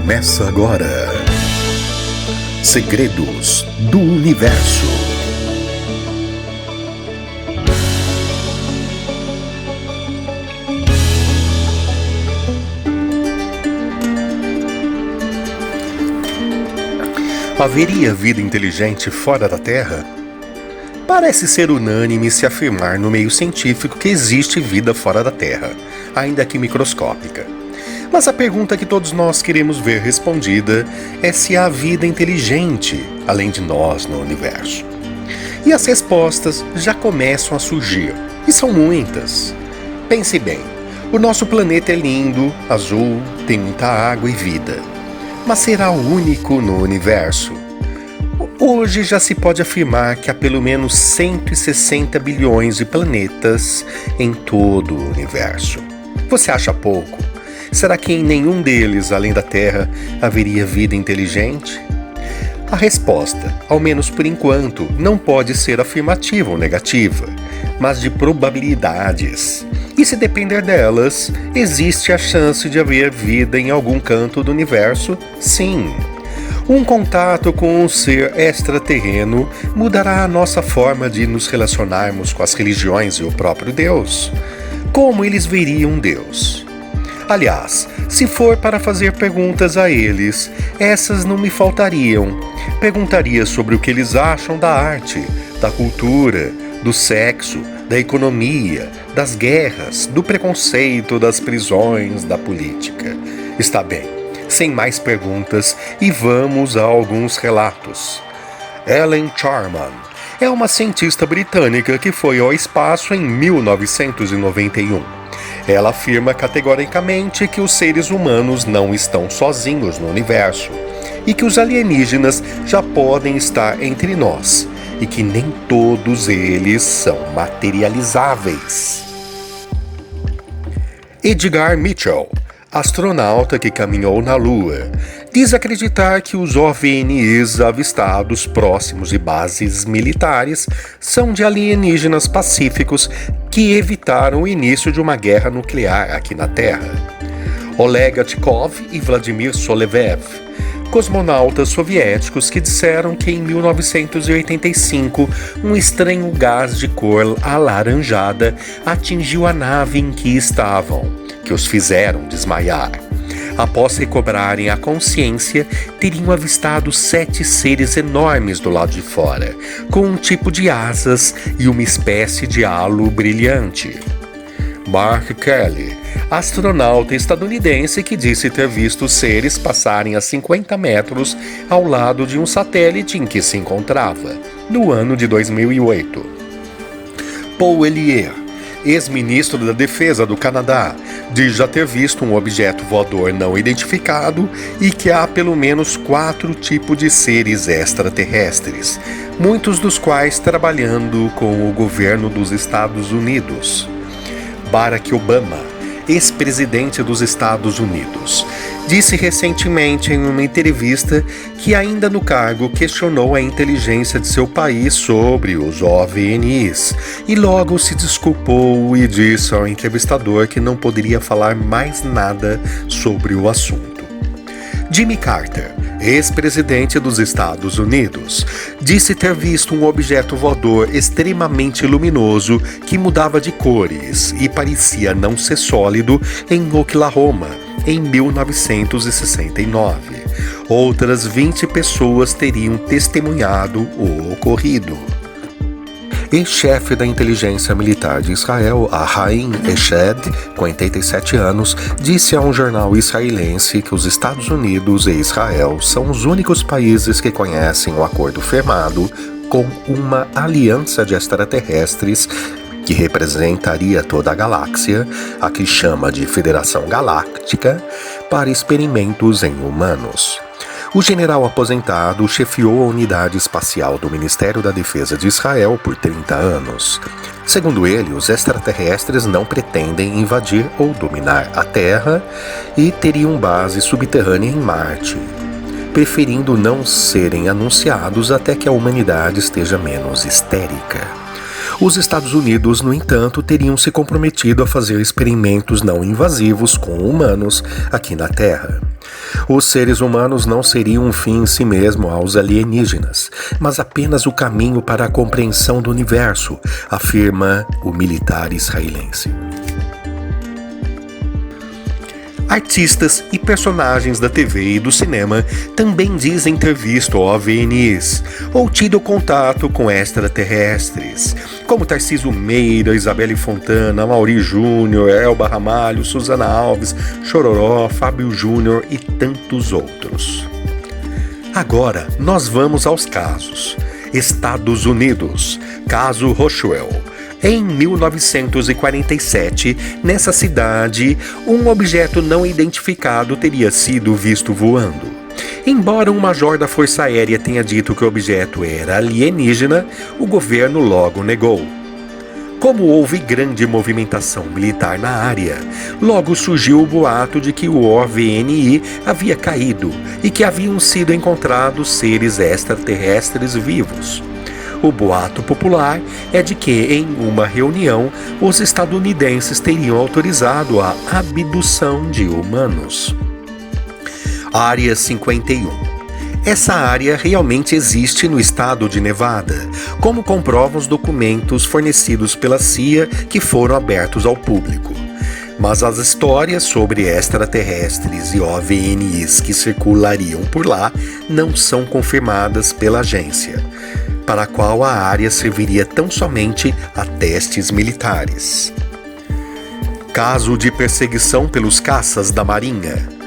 Começa agora. Segredos do Universo. Haveria vida inteligente fora da Terra? Parece ser unânime se afirmar no meio científico que existe vida fora da Terra, ainda que microscópica. Mas a pergunta que todos nós queremos ver respondida é se há vida inteligente além de nós no universo. E as respostas já começam a surgir, e são muitas. Pense bem, o nosso planeta é lindo, azul, tem muita água e vida. Mas será o único no universo? Hoje já se pode afirmar que há pelo menos 160 bilhões de planetas em todo o universo. Você acha pouco? Será que em nenhum deles, além da Terra, haveria vida inteligente? A resposta, ao menos por enquanto, não pode ser afirmativa ou negativa, mas de probabilidades. E se depender delas, existe a chance de haver vida em algum canto do universo? Sim. Um contato com um ser extraterreno mudará a nossa forma de nos relacionarmos com as religiões e o próprio Deus. Como eles veriam Deus? Aliás, se for para fazer perguntas a eles, essas não me faltariam. Perguntaria sobre o que eles acham da arte, da cultura, do sexo, da economia, das guerras, do preconceito, das prisões, da política. Está bem, sem mais perguntas, e vamos a alguns relatos. Ellen Charman é uma cientista britânica que foi ao espaço em 1991. Ela afirma categoricamente que os seres humanos não estão sozinhos no universo e que os alienígenas já podem estar entre nós e que nem todos eles são materializáveis. Edgar Mitchell, astronauta que caminhou na Lua, diz acreditar que os OVNIs avistados próximos de bases militares são de alienígenas pacíficos que evitaram o início de uma guerra nuclear aqui na Terra. Oleg Atikov e Vladimir Solevev, cosmonautas soviéticos que disseram que em 1985 um estranho gás de cor alaranjada atingiu a nave em que estavam, que os fizeram desmaiar. Após recobrarem a consciência, teriam avistado 7 seres enormes do lado de fora, com um tipo de asas e uma espécie de halo brilhante. Mark Kelly, astronauta estadunidense que disse ter visto os seres passarem a 50 metros ao lado de um satélite em que se encontrava, no ano de 2008. Paul Hellyer, ex-ministro da Defesa do Canadá, diz já ter visto um objeto voador não identificado e que há pelo menos 4 tipos de seres extraterrestres, muitos dos quais trabalhando com o governo dos Estados Unidos. Barack Obama, ex-presidente dos Estados Unidos, disse recentemente em uma entrevista que ainda no cargo questionou a inteligência de seu país sobre os OVNIs e logo se desculpou e disse ao entrevistador que não poderia falar mais nada sobre o assunto. Jimmy Carter, ex-presidente dos Estados Unidos, disse ter visto um objeto voador extremamente luminoso que mudava de cores e parecia não ser sólido em Oklahoma, em 1969. Outras 20 pessoas teriam testemunhado o ocorrido. Ex-chefe da inteligência militar de Israel, Haim Eshed, com 87 anos, disse a um jornal israelense que os Estados Unidos e Israel são os únicos países que conhecem o acordo firmado com uma aliança de extraterrestres que representaria toda a galáxia, a que chama de Federação Galáctica, para experimentos em humanos. O general aposentado chefiou a unidade espacial do Ministério da Defesa de Israel por 30 anos. Segundo ele, os extraterrestres não pretendem invadir ou dominar a Terra e teriam base subterrânea em Marte, preferindo não serem anunciados até que a humanidade esteja menos histérica. Os Estados Unidos, no entanto, teriam se comprometido a fazer experimentos não invasivos com humanos aqui na Terra. Os seres humanos não seriam um fim em si mesmo aos alienígenas, mas apenas o caminho para a compreensão do universo, afirma o militar israelense. Artistas e personagens da TV e do cinema também dizem ter visto OVNIs ou tido contato com extraterrestres, como Tarcísio Meira, Isabelle Fontana, Mauri Júnior, Elba Ramalho, Susana Alves, Chororó, Fábio Júnior e tantos outros. Agora nós vamos aos casos. Estados Unidos, caso Roswell. Em 1947, nessa cidade, um objeto não identificado teria sido visto voando. Embora um major da Força Aérea tenha dito que o objeto era alienígena, o governo logo negou. Como houve grande movimentação militar na área, logo surgiu o boato de que o OVNI havia caído e que haviam sido encontrados seres extraterrestres vivos. O boato popular é de que, em uma reunião, os estadunidenses teriam autorizado a abdução de humanos. Área 51. Essa área realmente existe no estado de Nevada, como comprovam os documentos fornecidos pela CIA que foram abertos ao público. Mas as histórias sobre extraterrestres e OVNIs que circulariam por lá não são confirmadas pela agência, para a qual a área serviria tão somente a testes militares. Caso de perseguição pelos caças da Marinha.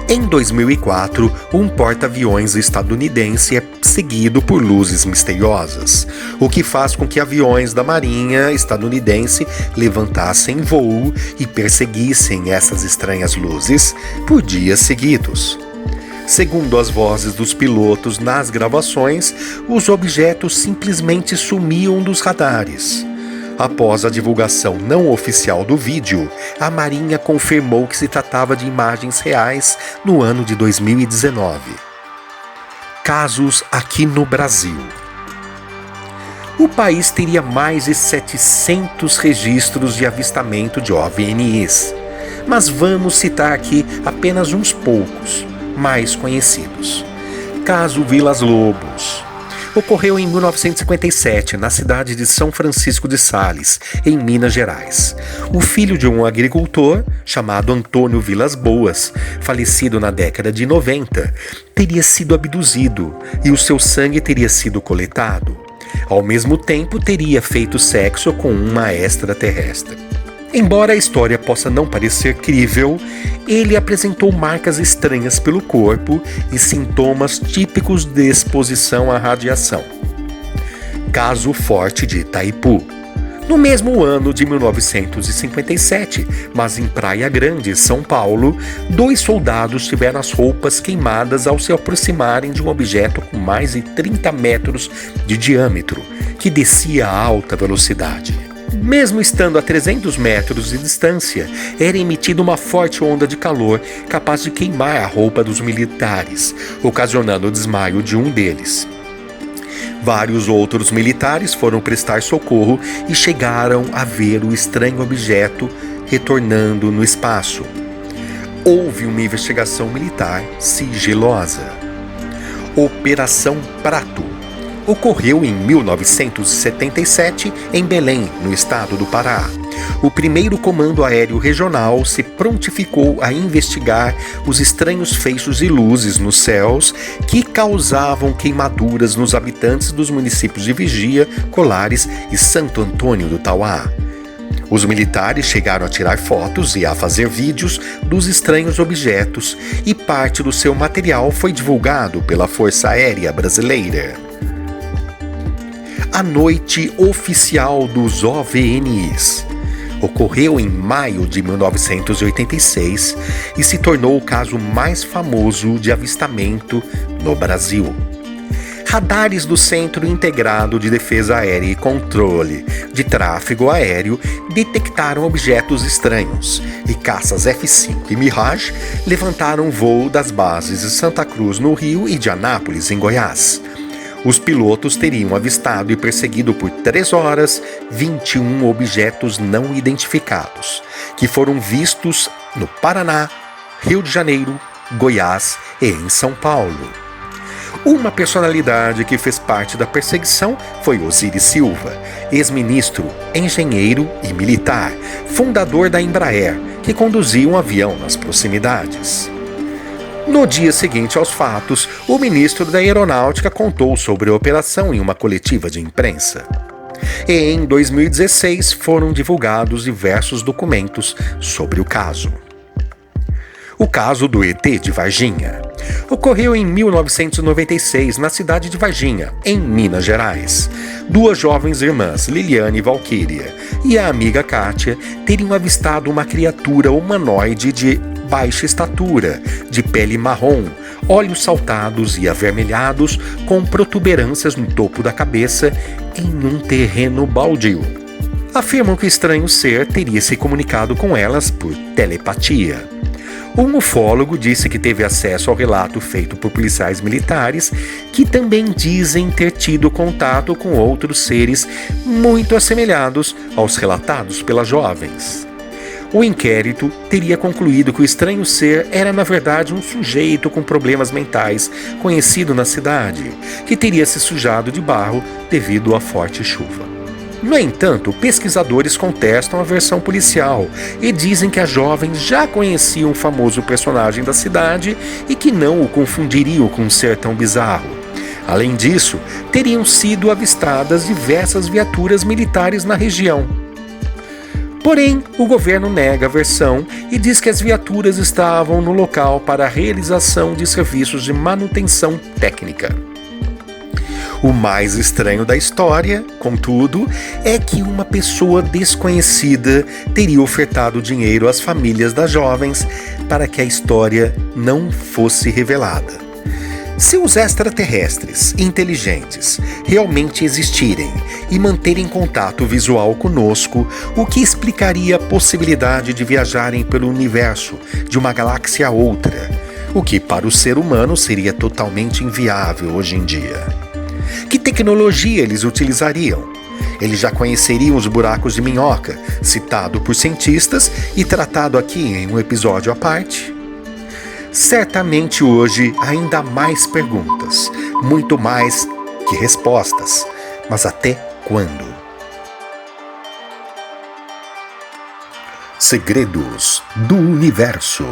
Em 2004, um porta-aviões estadunidense é seguido por luzes misteriosas, o que faz com que aviões da Marinha estadunidense levantassem voo e perseguissem essas estranhas luzes por dias seguidos. Segundo as vozes dos pilotos nas gravações, os objetos simplesmente sumiam dos radares. Após a divulgação não oficial do vídeo, a Marinha confirmou que se tratava de imagens reais no ano de 2019. Casos aqui no Brasil. O país teria mais de 700 registros de avistamento de OVNIs, mas vamos citar aqui apenas uns poucos mais conhecidos. Caso Vilas Lobos. Ocorreu em 1957, na cidade de São Francisco de Sales, em Minas Gerais. O filho de um agricultor, chamado Antônio Vilas Boas, falecido na década de 90, teria sido abduzido e o seu sangue teria sido coletado. Ao mesmo tempo, teria feito sexo com uma extraterrestre. Embora a história possa não parecer crível, ele apresentou marcas estranhas pelo corpo e sintomas típicos de exposição à radiação. Caso Forte de Itaipu. No mesmo ano de 1957, mas em Praia Grande, São Paulo, 2 soldados tiveram as roupas queimadas ao se aproximarem de um objeto com mais de 30 metros de diâmetro, que descia a alta velocidade. Mesmo estando a 300 metros de distância, era emitida uma forte onda de calor capaz de queimar a roupa dos militares, ocasionando o desmaio de um deles. Vários outros militares foram prestar socorro e chegaram a ver o estranho objeto retornando no espaço. Houve uma investigação militar sigilosa. Operação Prato. Ocorreu em 1977 em Belém, no estado do Pará. O primeiro Comando Aéreo Regional se prontificou a investigar os estranhos feixes de luzes nos céus que causavam queimaduras nos habitantes dos municípios de Vigia, Colares e Santo Antônio do Tauá. Os militares chegaram a tirar fotos e a fazer vídeos dos estranhos objetos, e parte do seu material foi divulgado pela Força Aérea Brasileira. A Noite Oficial dos OVNIs. Ocorreu em maio de 1986 e se tornou o caso mais famoso de avistamento no Brasil. Radares do Centro Integrado de Defesa Aérea e Controle de Tráfego Aéreo detectaram objetos estranhos, e caças F-5 e Mirage levantaram voo das bases de Santa Cruz, no Rio, e de Anápolis, em Goiás. Os pilotos teriam avistado e perseguido por 3 horas 21 objetos não identificados, que foram vistos no Paraná, Rio de Janeiro, Goiás e em São Paulo. Uma personalidade que fez parte da perseguição foi Osiris Silva, ex-ministro, engenheiro e militar, fundador da Embraer, que conduzia um avião nas proximidades. No dia seguinte aos fatos, o ministro da Aeronáutica contou sobre a operação em uma coletiva de imprensa. E em 2016 foram divulgados diversos documentos sobre o caso. O caso do ET de Varginha ocorreu em 1996 na cidade de Varginha, em Minas Gerais. Duas jovens irmãs, Liliane e Valquíria, e a amiga Kátia, teriam avistado uma criatura humanoide de baixa estatura, de pele marrom, olhos saltados e avermelhados, com protuberâncias no topo da cabeça, em um terreno baldio. Afirmam que o estranho ser teria se comunicado com elas por telepatia. Um ufólogo disse que teve acesso ao relato feito por policiais militares, que também dizem ter tido contato com outros seres muito assemelhados aos relatados pelas jovens. O inquérito teria concluído que o estranho ser era, na verdade, um sujeito com problemas mentais conhecido na cidade, que teria se sujado de barro devido à forte chuva. No entanto, pesquisadores contestam a versão policial e dizem que as jovens já conheciam o famoso personagem da cidade e que não o confundiriam com um ser tão bizarro. Além disso, teriam sido avistadas diversas viaturas militares na região. Porém, o governo nega a versão e diz que as viaturas estavam no local para a realização de serviços de manutenção técnica. O mais estranho da história, contudo, é que uma pessoa desconhecida teria ofertado dinheiro às famílias das jovens para que a história não fosse revelada. Se os extraterrestres inteligentes realmente existirem e manterem contato visual conosco, o que explicaria a possibilidade de viajarem pelo universo de uma galáxia a outra, o que para o ser humano seria totalmente inviável hoje em dia. Que tecnologia eles utilizariam? Eles já conheceriam os buracos de minhoca, citado por cientistas e tratado aqui em um episódio à parte? Certamente hoje ainda há mais perguntas, muito mais que respostas, mas até quando? Segredos do Universo.